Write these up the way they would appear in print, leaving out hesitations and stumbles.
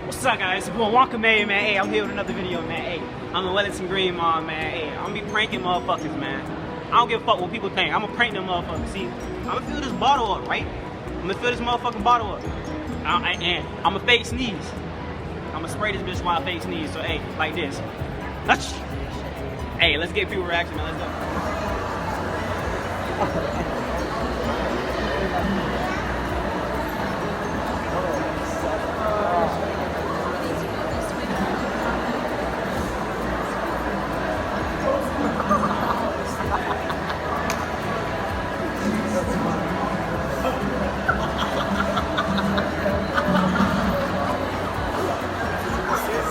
What's up, guys? It's your boy Wonka May, man. Hey, I'm here with another video, man. Hey, I'm in Wellington Green Mall, man. Hey, I'm gonna be pranking motherfuckers, man. I don't give a fuck what people think. I'm gonna prank them motherfuckers. See, I'm gonna fill this bottle up, right? I'm gonna fill this motherfucking bottle up. And I'm gonna fake sneeze. I'm gonna spray this bitch while I fake sneeze. So, hey, like this. Hey, let's get people reaction, man. Let's go.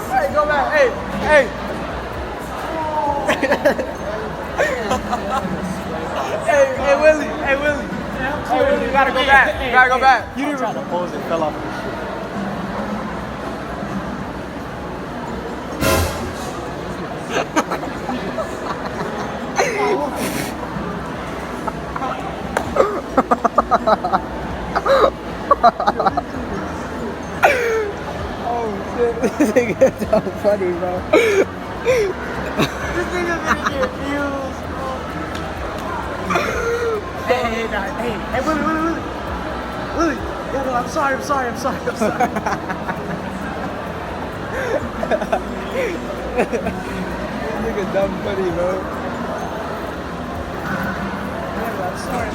Hey, go back. Hey, hey. Hey, Willie. Hey, Willie. Hey, Willie, you gotta go back. You gotta go back. You didn't try to pose and fell off of this shit. Oh shit, this nigga's so funny, bro. This nigga's gonna get views, bro. Hey, Willie. No, I'm sorry. This nigga's dumb funny, bro. I'm sorry.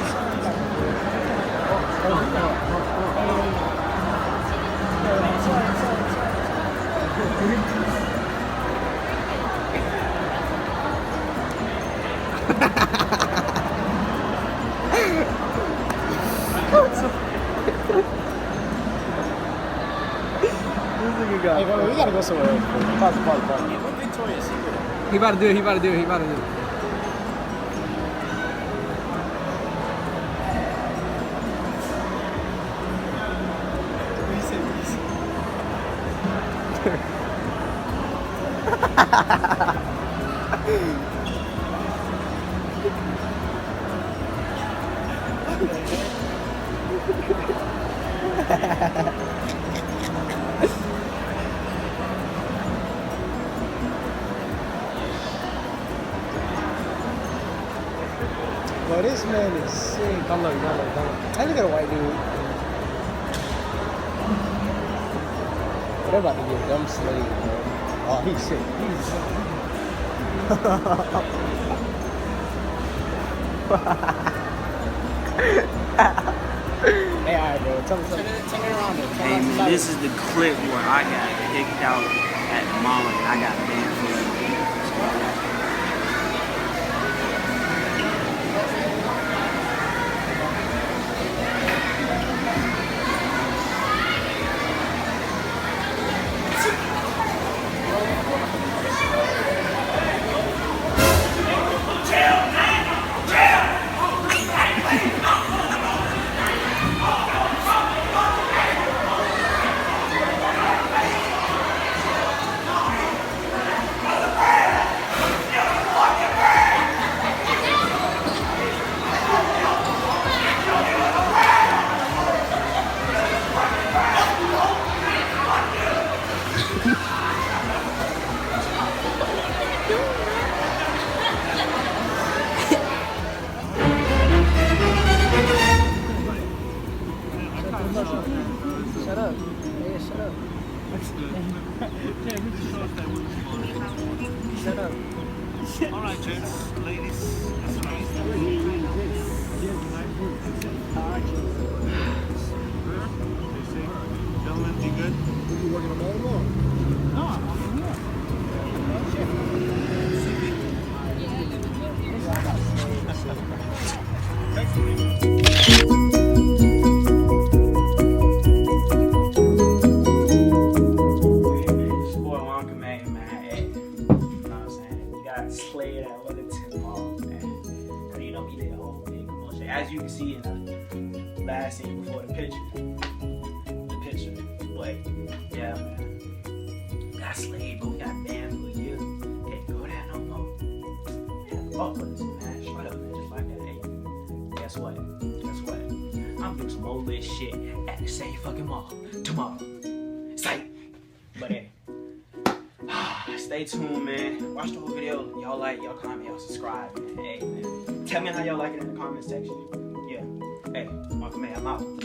Hey, bro, we gotta go somewhere else. Pause. What Victoria's Secret? He about to do it. Bro, this man is sick. Don't look. Hey, look at a white dude. They're about to get dumb slave, bro. Oh, he's sick. Hey, alright, bro. Tell me something. Turn it around there. Hey, man, this is the clip where I got kicked out at the mall and I got banned for it. Shut up. Hey, shut up. Shut up. Alright, gents, ladies, that's nice. Gentlemen, you good? You working on that tomorrow? No, I'm here. Slayed at Wellington Mall, man. You know, he did a whole big commotion. As you can see in the last scene before the picture. But yeah, man. Got slayed, but we got banned for a year. Can't go there no more. Yeah, fuck with us, man. Shut up, man. Just like that. Hey, guess what? I'm doing some old lit shit at the same fucking mall tomorrow. Say. stay tuned, man. Watch the whole video. Y'all like, y'all comment, y'all subscribe, man. Hey, man. Tell me how y'all like it in the comment section. Yeah. Hey, Malcolm May, I'm out.